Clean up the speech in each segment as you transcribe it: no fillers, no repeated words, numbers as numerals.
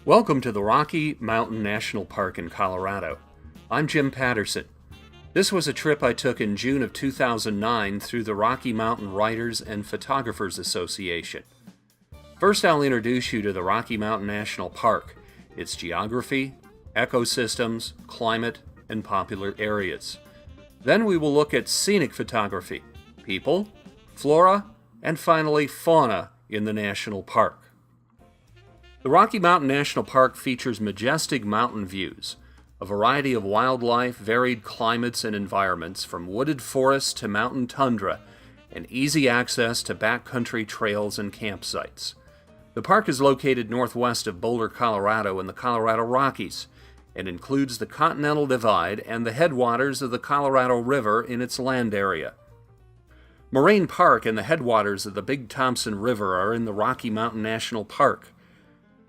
Welcome to the Rocky Mountain National Park in Colorado. I'm Jim Patterson. This was a trip I took in June of 2009 through the Rocky Mountain Writers and Photographers Association. First, I'll introduce you to the Rocky Mountain National Park, its geography, ecosystems, climate, and popular areas. Then we will look at scenic photography, people, flora, and finally fauna in the national park. The Rocky Mountain National Park features majestic mountain views, a variety of wildlife, varied climates and environments, from wooded forests to mountain tundra, and easy access to backcountry trails and campsites. The park is located northwest of Boulder, Colorado in the Colorado Rockies, and includes the Continental Divide and the headwaters of the Colorado River in its land area. Moraine Park and the headwaters of the Big Thompson River are in the Rocky Mountain National Park.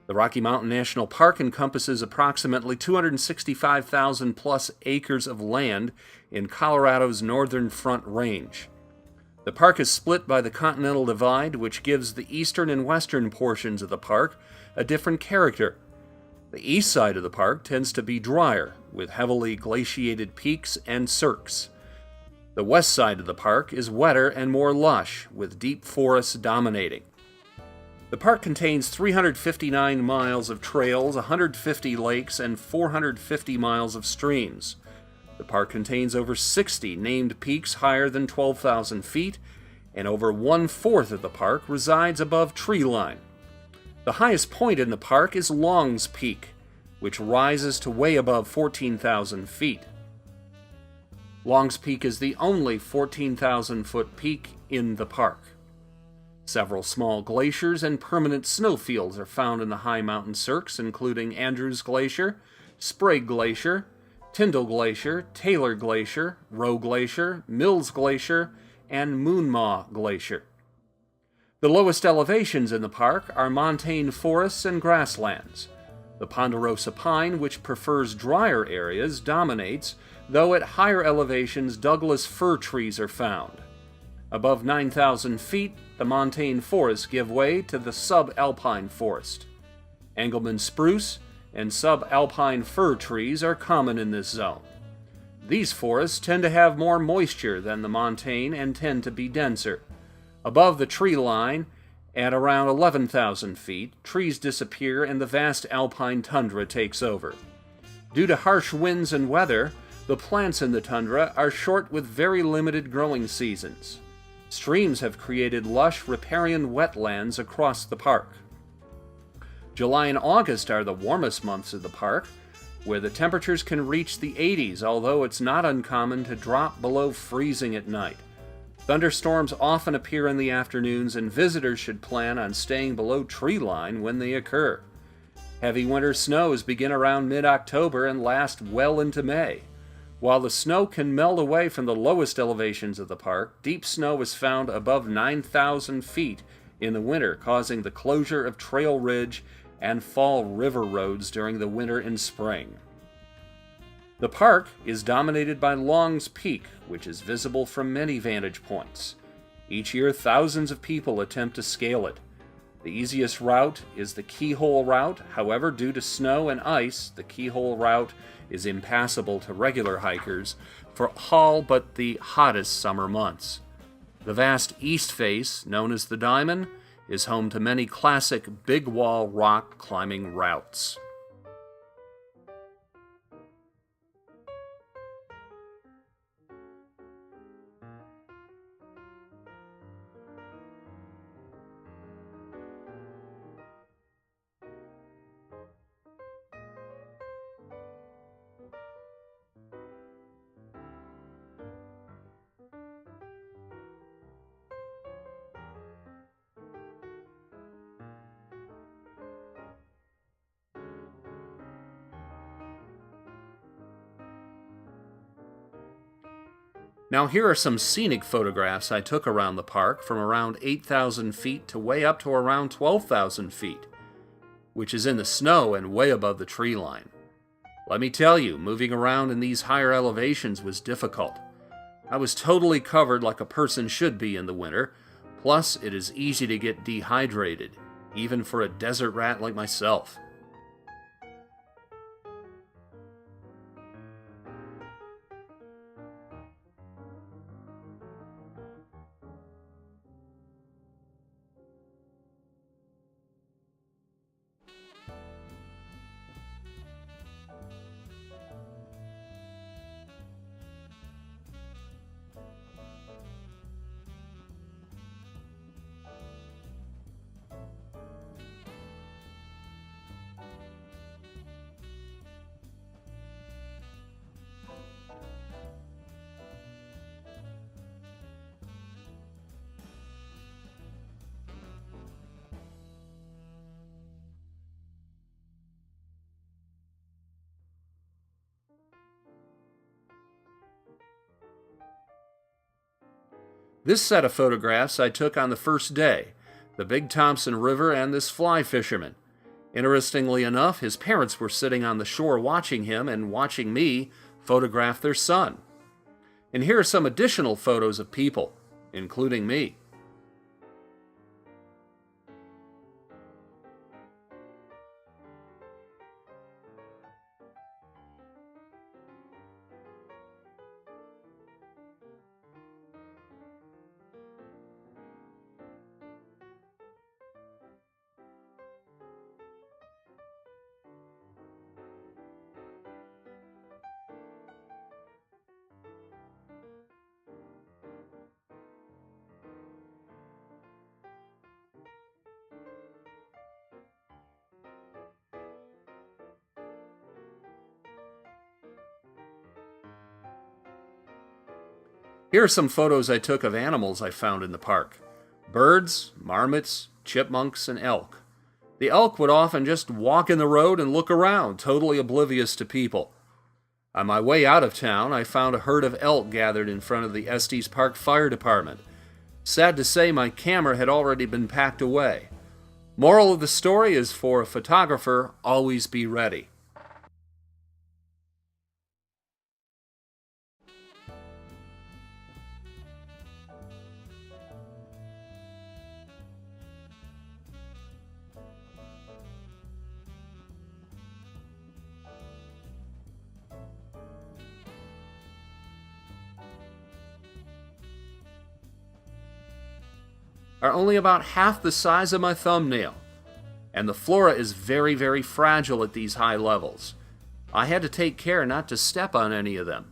The Rocky Mountain National Park encompasses approximately 265,000 plus acres of land in Colorado's northern Front Range. The park is split by the Continental Divide, which gives the eastern and western portions of the park a different character. The east side of the park tends to be drier, with heavily glaciated peaks and cirques. The west side of the park is wetter and more lush, with deep forests dominating. The park contains 359 miles of trails, 150 lakes, and 450 miles of streams. The park contains over 60 named peaks higher than 12,000 feet, and over one-fourth of the park resides above tree line. The highest point in the park is Long's Peak, which rises to way above 14,000 feet. Long's Peak is the only 14,000-foot peak in the park. Several small glaciers and permanent snowfields are found in the high mountain cirques, including Andrews Glacier, Sprague Glacier, Tyndall Glacier, Taylor Glacier, Roe Glacier, Mills Glacier, and Moonmaw Glacier. The lowest elevations in the park are montane forests and grasslands. The ponderosa pine, which prefers drier areas, dominates, though at higher elevations Douglas fir trees are found. Above 9,000 feet, the montane forests give way to the subalpine forest. Engelmann spruce and subalpine fir trees are common in this zone. These forests tend to have more moisture than the montane and tend to be denser. Above the tree line, at around 11,000 feet, trees disappear and the vast alpine tundra takes over. Due to harsh winds and weather, the plants in the tundra are short with very limited growing seasons. Streams have created lush riparian wetlands across the park. July and August are the warmest months of the park, where the temperatures can reach the 80s, although it's not uncommon to drop below freezing at night. Thunderstorms often appear in the afternoons, and visitors should plan on staying below tree line when they occur. Heavy winter snows begin around mid-October and last well into May. While the snow can melt away from the lowest elevations of the park, deep snow is found above 9,000 feet in the winter, causing the closure of Trail Ridge and Fall River roads during the winter and spring. The park is dominated by Long's Peak, which is visible from many vantage points. Each year, thousands of people attempt to scale it. The easiest route is the Keyhole route. However, due to snow and ice, the Keyhole route is impassable to regular hikers for all but the hottest summer months. The vast east face, known as the Diamond, is home to many classic big wall rock climbing routes. Now here are some scenic photographs I took around the park from around 8,000 feet to way up to around 12,000 feet, which is in the snow and way above the tree line. Let me tell you, moving around in these higher elevations was difficult. I was totally covered like a person should be in the winter, plus it is easy to get dehydrated, even for a desert rat like myself. This set of photographs I took on the first day, the Big Thompson River and this fly fisherman. Interestingly enough, his parents were sitting on the shore watching him and watching me photograph their son. And here are some additional photos of people, including me. Here are some photos I took of animals I found in the park. Birds, marmots, chipmunks, and elk. The elk would often just walk in the road and look around, totally oblivious to people. On my way out of town, I found a herd of elk gathered in front of the Estes Park Fire Department. Sad to say, my camera had already been packed away. Moral of the story is, for a photographer, always be ready. Are only about half the size of my thumbnail, and the Flora is very, very fragile at these high levels. I had to take care not to step on any of them.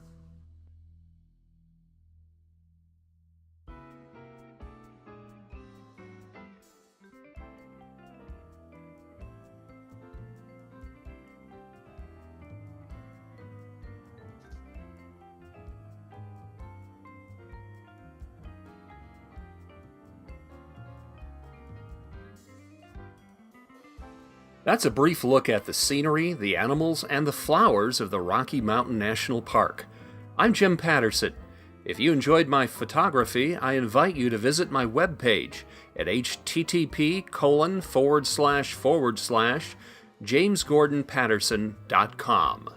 That's a brief look at the scenery, the animals, and the flowers of the Rocky Mountain National Park. I'm Jim Patterson. If you enjoyed my photography, I invite you to visit my webpage at http:// jamesgordonpatterson.com.